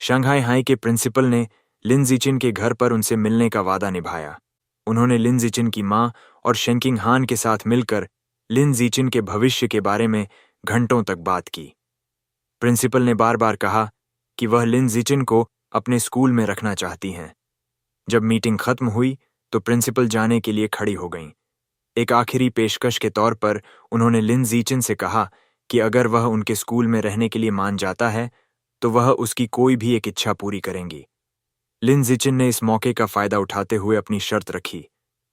Shanghai high के principal ने लिन जिचिन के घर पर उनसे मिलने का वादा निभाया। उन्होंने लिन जिचिन की मां और शेंकिंग हान के साथ मिलकर लिन जिचिन के भविष्य के बारे में घंटों तक बात की। प्रिंसिपल ने बार बार कहा कि वह लिन जिचिन को अपने स्कूल में रखना चाहती हैं। जब मीटिंग खत्म हुई तो प्रिंसिपल जाने के लिए खड़ी हो गईं। एक आखिरी पेशकश के तौर पर उन्होंने लिन जिचिन से कहा कि अगर वह उनके स्कूल में रहने के लिए मान जाता है तो वह उसकी कोई भी एक इच्छा पूरी करेंगी। लिन जिचिन ने इस मौके का फायदा उठाते हुए अपनी शर्त रखी।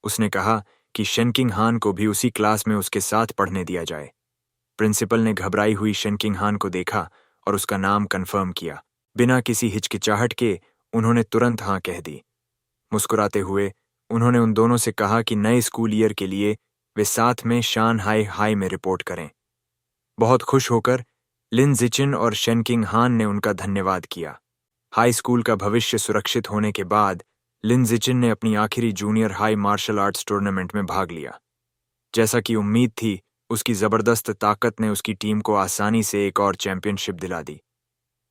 उसने कहा कि शेंकिंग हान को भी उसी क्लास में उसके साथ पढ़ने दिया जाए। प्रिंसिपल ने घबराई हुई शेंकिंग हान को देखा और उसका नाम कंफर्म किया। बिना किसी हिचकिचाहट के उन्होंने तुरंत हाँ कह दी। मुस्कुराते हुए उन्होंने उन दोनों से कहा कि नए स्कूल ईयर के लिए वे साथ में शानहाई हाई में रिपोर्ट करें। बहुत खुश होकर लिन जिचिन और शेंकिंग हान ने उनका धन्यवाद किया। हाई स्कूल का भविष्य सुरक्षित होने के बाद लिन जिचिन ने अपनी आखिरी junior high martial arts tournament में भाग लिया। जैसा कि उम्मीद थी, उसकी जबरदस्त ताकत ने उसकी टीम को आसानी से एक और चैंपियनशिप दिला दी।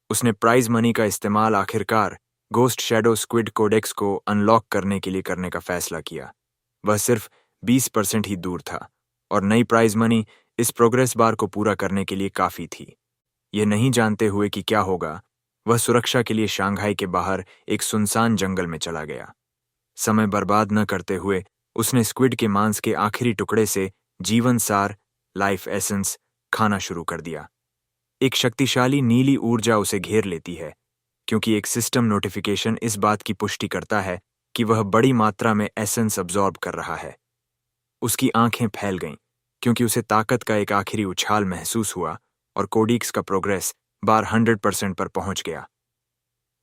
उसने प्राइज मनी का इस्तेमाल आखिरकार गोस्ट शैडो स्क्विड कोडेक्स को अनलॉक करने के लिए करने का फैसला किया। वह सिर्फ 20% ही दूर था और नई प्राइज मनी इस प्रोग्रेस बार को पूरा करने के लिए काफी थी। यह नहीं जानते हुए कि क्या होगा, वह सुरक्षा के लिए शंघाई के बाहर एक सुनसान जंगल में चला गया। समय बर्बाद न करते हुए उसने स्क्विड के मांस के आखिरी टुकड़े से जीवन सार लाइफ एसेंस खाना शुरू कर दिया। एक शक्तिशाली नीली ऊर्जा उसे घेर लेती है क्योंकि एक सिस्टम नोटिफिकेशन इस बात की पुष्टि करता है कि वह बड़ी मात्रा में एसेंस अब्सॉर्ब कर रहा है। उसकी आंखें फैल गईं क्योंकि उसे ताकत का एक आखिरी उछाल महसूस हुआ और कोडिक्स का प्रोग्रेस बार 100% पर पहुंच गया।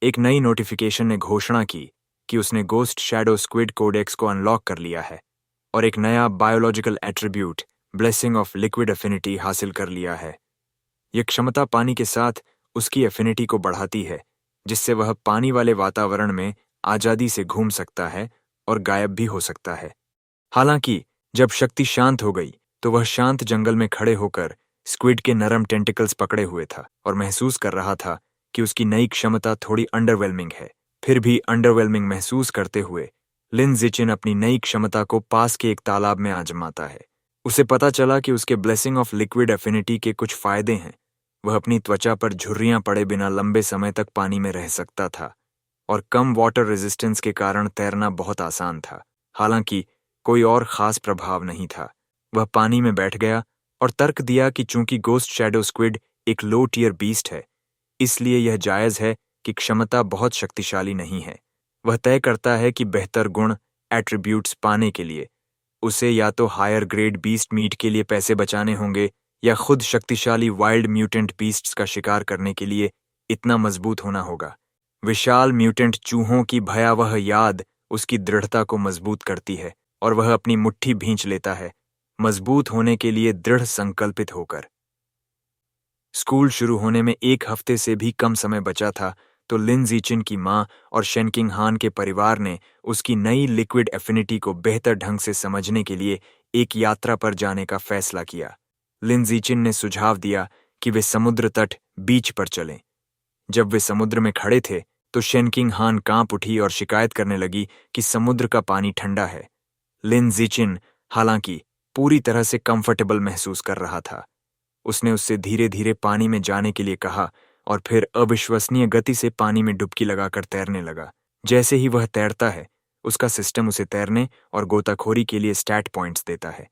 एक नई नोटिफिकेशन ने घोषणा की कि उसने गोस्ट शैडो स्क्विड कोडेक्स को अनलॉक कर लिया है और एक नया biological attribute blessing of liquid affinity हासिल कर लिया है। यह क्षमता पानी के साथ उसकी एफिनिटी को बढ़ाती है, जिससे वह पानी वाले वातावरण में आजादी से घूम सकता है और गायब भी हो सकता है। हालांकि जब शक्ति शांत हो गई तो वह शांत जंगल में खड़े होकर स्क्विड के नरम टेंटिकल्स पकड़े हुए था और महसूस कर रहा था कि उसकी नई क्षमता थोड़ी अंडरवेलमिंग है। फिर भी अंडरवेलमिंग महसूस करते हुए लिन जिचिन अपनी नई क्षमता को पास के एक तालाब में आजमाता है। उसे पता चला कि उसके ब्लेसिंग ऑफ लिक्विड एफिनिटी के कुछ फायदे हैं। वह अपनी त्वचा पर झुर्रियां पड़े बिना लंबे समय तक पानी में रह सकता था और कम वाटर रेजिस्टेंस के कारण तैरना बहुत आसान था। हालांकि कोई और खास प्रभाव नहीं था। वह पानी में बैठ गया और तर्क दिया कि चूंकि गोस्ट शैडो स्क्विड एक लो टियर बीस्ट है, इसलिए यह जायज है कि क्षमता बहुत शक्तिशाली नहीं है। वह तय करता है कि बेहतर गुण एट्रीब्यूट्स पाने के लिए उसे या तो हायर ग्रेड बीस्ट मीट के लिए पैसे बचाने होंगे या खुद शक्तिशाली वाइल्ड म्यूटेंट बीस्ट्स का शिकार करने के लिए इतना मजबूत होना होगा। विशाल म्यूटेंट चूहों की भयावह याद उसकी दृढ़ता को मजबूत करती है और वह अपनी मुट्ठी भींच लेता है, मजबूत होने के लिए दृढ़ संकल्पित होकर। स्कूल शुरू होने में 1 हफ्ते से भी कम समय बचा था तो लिन जिचिन की मां और शेंकिंग हान के परिवार ने उसकी नई लिक्विड एफिनिटी को बेहतर ढंग से समझने के लिए एक यात्रा पर जाने का फैसला किया। लिन जिचिन ने सुझाव दिया कि वे समुद्र तट बीच पर चलें। जब वे समुद्र में खड़े थे तो शेंकिंग हान कांप उठी और शिकायत करने लगी कि समुद्र का पानी ठंडा है। लिन जिचिन हालांकि पूरी तरह से कंफर्टेबल महसूस कर रहा था। उसने उससे धीरे धीरे पानी में जाने के लिए कहा और फिर अविश्वसनीय गति से पानी में डुबकी लगाकर तैरने लगा। जैसे ही वह तैरता है, उसका सिस्टम उसे तैरने और गोताखोरी के लिए स्टैट पॉइंट्स देता है।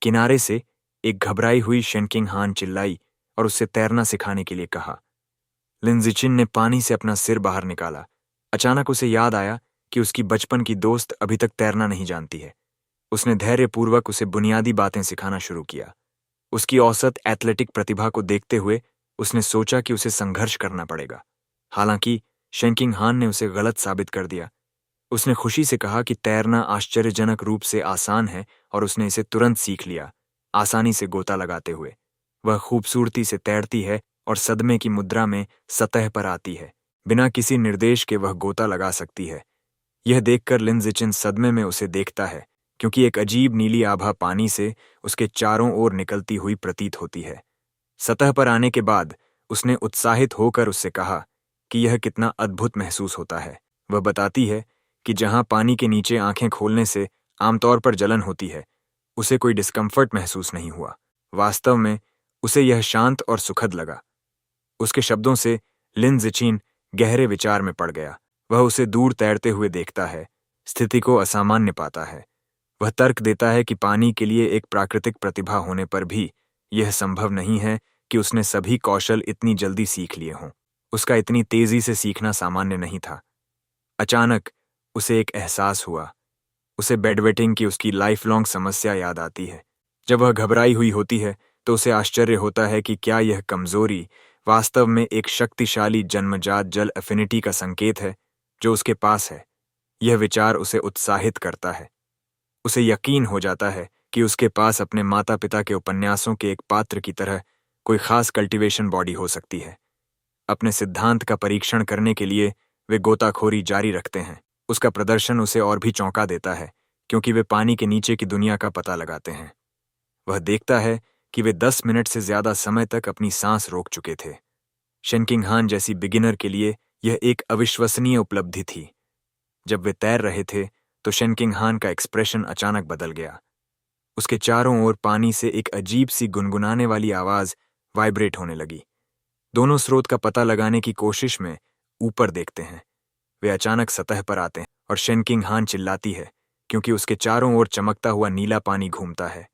किनारे से एक घबराई हुई शेंकिंग हान चिल्लाई और उससे तैरना सिखाने के लिए कहा। लिन जिचिन ने पानी से अपना सिर बाहर निकाला। अचानक उसे याद आया कि उसकी बचपन की दोस्त अभी तक तैरना नहीं जानती है। उसने धैर्यपूर्वक उसे बुनियादी बातें सिखाना शुरू किया। उसकी औसत एथलेटिक प्रतिभा को देखते हुए उसने सोचा कि उसे संघर्ष करना पड़ेगा। हालांकि शेंकिंग हान ने उसे गलत साबित कर दिया। उसने खुशी से कहा कि तैरना आश्चर्यजनक रूप से आसान है और उसने इसे तुरंत सीख लिया, आसानी से गोता लगाते हुए। वह खूबसूरती से तैरती है और सदमे की मुद्रा में सतह पर आती है। बिना किसी निर्देश के वह गोता लगा सकती है। यह देखकर लिन जिचिन सदमे में उसे देखता है क्योंकि एक अजीब नीली आभा पानी से उसके चारों ओर निकलती हुई प्रतीत होती है। सतह पर आने के बाद उसने उत्साहित होकर उससे कहा कि यह कितना अद्भुत महसूस होता है। वह बताती है कि जहां पानी के नीचे आंखें खोलने से आमतौर पर जलन होती है, उसे कोई डिस्कम्फर्ट महसूस नहीं हुआ। वास्तव में उसे यह शांत और सुखद लगा। उसके शब्दों से लिन ज़िचिन गहरे विचार में पड़ गया। वह उसे दूर तैरते हुए देखता है, स्थिति को असामान्य पाता है। वह तर्क देता है कि पानी के लिए एक प्राकृतिक प्रतिभा होने पर भी यह संभव नहीं है कि उसने सभी कौशल इतनी जल्दी सीख लिए हों। उसका इतनी तेजी से सीखना सामान्य नहीं था। अचानक उसे एक एहसास हुआ। उसे बेडवेटिंग की उसकी लाइफ लॉन्ग समस्या याद आती है। जब वह घबराई हुई होती है तो उसे आश्चर्य होता है कि क्या यह कमजोरी वास्तव में एक शक्तिशाली जन्मजात जल एफिनिटी का संकेत है जो उसके पास है। यह विचार उसे उत्साहित करता है। उसे यकीन हो जाता है कि उसके पास अपने माता पिता के उपन्यासों के एक पात्र की तरह कोई खास कल्टीवेशन बॉडी हो सकती है। अपने सिद्धांत का परीक्षण करने के लिए वे गोताखोरी जारी रखते हैं। उसका प्रदर्शन उसे और भी चौंका देता है क्योंकि वे पानी के नीचे की दुनिया का पता लगाते हैं। वह देखता है कि वे 10 मिनट से ज्यादा समय तक अपनी सांस रोक चुके थे। शेनकिंग हान जैसी बिगिनर के लिए यह एक अविश्वसनीय उपलब्धि थी। जब वे तैर रहे थे तो शेनकिंग हान का एक्सप्रेशन अचानक बदल गया। उसके चारों ओर पानी से एक अजीब सी गुनगुनाने वाली आवाज वाइब्रेट होने लगी। दोनों स्रोत का पता लगाने की कोशिश में ऊपर देखते हैं। वे अचानक सतह पर आते हैं और शेनकिंग हान चिल्लाती है क्योंकि उसके चारों ओर चमकता हुआ नीला पानी घूमता है।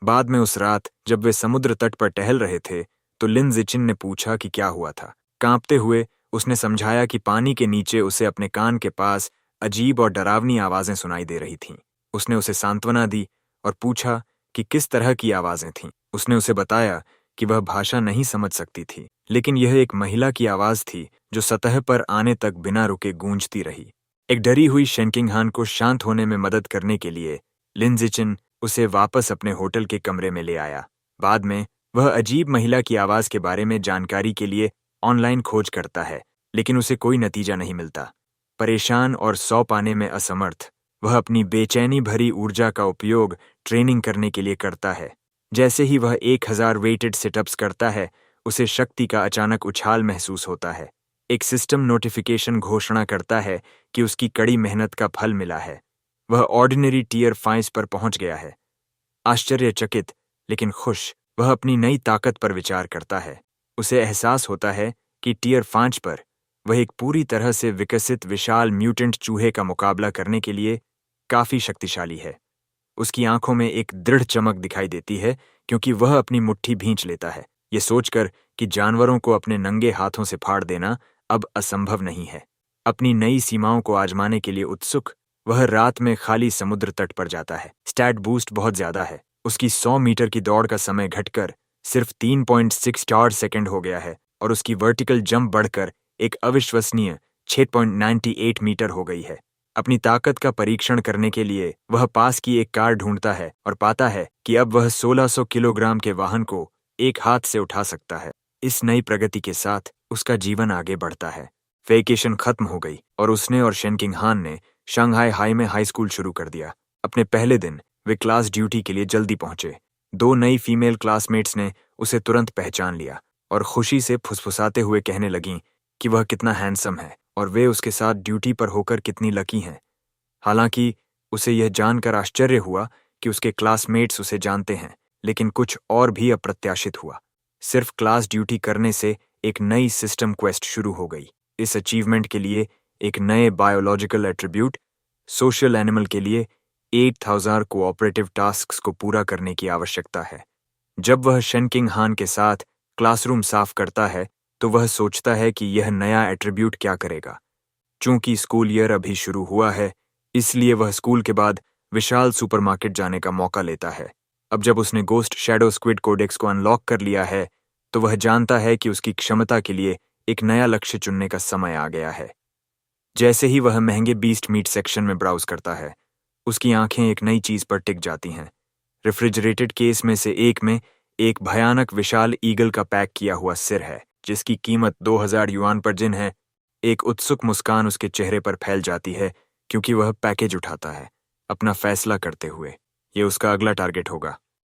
बाद में उस रात जब वे समुद्र तट पर टहल रहे थे तो लिन ज़िचिन ने पूछा कि क्या हुआ था। कांपते हुए उसने समझाया कि पानी के नीचे उसे अपने कान के पास अजीब और डरावनी आवाजें सुनाई दे रही थीं। उसने उसे सांत्वना दी और पूछा कि किस तरह की आवाजें थीं। उसने उसे बताया कि वह भाषा नहीं समझ सकती थी, लेकिन यह एक महिला की आवाज थी जो सतह पर आने तक बिना रुके गूंजती रही। एक डरी हुई शेनकिंग हान को शांत होने में मदद करने के लिए लिन ज़िचिन उसे वापस अपने होटल के कमरे में ले आया। बाद में वह अजीब महिला की आवाज के बारे में जानकारी के लिए ऑनलाइन खोज करता है, लेकिन उसे कोई नतीजा नहीं मिलता। परेशान और सौ पाने में असमर्थ, वह अपनी बेचैनी भरी ऊर्जा का उपयोग ट्रेनिंग करने के लिए करता है। जैसे ही वह 1000 वेटेड सिटअप्स करता है, उसे शक्ति का अचानक उछाल महसूस होता है। एक सिस्टम नोटिफिकेशन घोषणा करता है कि उसकी कड़ी मेहनत का फल मिला है। वह ऑर्डिनरी टियर 5 पर पहुंच गया है। आश्चर्यचकित लेकिन खुश, वह अपनी नई ताकत पर विचार करता है। उसे एहसास होता है कि टियर 5 पर वह एक पूरी तरह से विकसित विशाल म्यूटेंट चूहे का मुकाबला करने के लिए काफी शक्तिशाली है। उसकी आंखों में एक दृढ़ चमक दिखाई देती है क्योंकि वह अपनी मुट्ठी भींच लेता है, ये सोचकर कि जानवरों को अपने नंगे हाथों से फाड़ देना अब असंभव नहीं है। अपनी नई सीमाओं को आजमाने के लिए उत्सुक, वह रात में खाली समुद्र तट पर जाता है। स्टैट बूस्ट बहुत ज्यादा है। उसकी 100 मीटर की दौड़ का समय घटकर सिर्फ 3.64 सेकंड हो गया है और उसकी वर्टिकल जंप बढ़कर एक अविश्वसनीय 6.98 मीटर हो गई है। अपनी ताकत का परीक्षण करने के लिए वह पास की एक कार ढूंढता है और पाता है कि अब वह 1600 किलोग्राम के वाहन को एक हाथ से उठा सकता है। इस नई प्रगति के साथ उसका जीवन आगे बढ़ता है। वेकेशन खत्म हो गई और उसने और शेनकिंग हान ने शंघाई हाई में हाई स्कूल शुरू कर दिया। अपने पहले दिन वे क्लास ड्यूटी के लिए जल्दी पहुंचे। 2 नई फीमेल क्लासमेट्स ने उसे तुरंत पहचान लिया और खुशी से फुसफुसाते हुए कहने लगीं कि वह कितना हैंडसम है और वे उसके साथ ड्यूटी पर होकर कितनी लकी हैं। हालांकि उसे यह जानकर आश्चर्य हुआ कि उसके क्लासमेट्स उसे जानते हैं, लेकिन कुछ और भी अप्रत्याशित हुआ। सिर्फ क्लास ड्यूटी करने से एक नई सिस्टम क्वेस्ट शुरू हो गई। इस अचीवमेंट के लिए एक नए बायोलॉजिकल एट्रीब्यूट, सोशल एनिमल के लिए 8000 कोऑपरेटिव टास्क्स को पूरा करने की आवश्यकता है। जब वह शेनकिंग हान के साथ क्लासरूम साफ करता है तो वह सोचता है कि यह नया एट्रीब्यूट क्या करेगा। चूंकि स्कूल ईयर अभी शुरू हुआ है, इसलिए वह स्कूल के बाद विशाल सुपरमार्केट जाने का मौका लेता है। अब जब उसने गोस्ट शैडो स्क्विड कोडेक्स को अनलॉक कर लिया है तो वह जानता है कि उसकी क्षमता के लिए एक नया लक्ष्य चुनने का समय आ गया है। जैसे ही वह महंगे बीस्ट मीट सेक्शन में ब्राउज करता है, उसकी आंखें एक नई चीज पर टिक जाती हैं। रेफ्रिजरेटेड केस में से एक में एक भयानक विशाल ईगल का पैक किया हुआ सिर है जिसकी कीमत 2000 युआन पर जिन है। एक उत्सुक मुस्कान उसके चेहरे पर फैल जाती है क्योंकि वह पैकेज उठाता है, अपना फैसला करते हुए ये उसका अगला टारगेट होगा।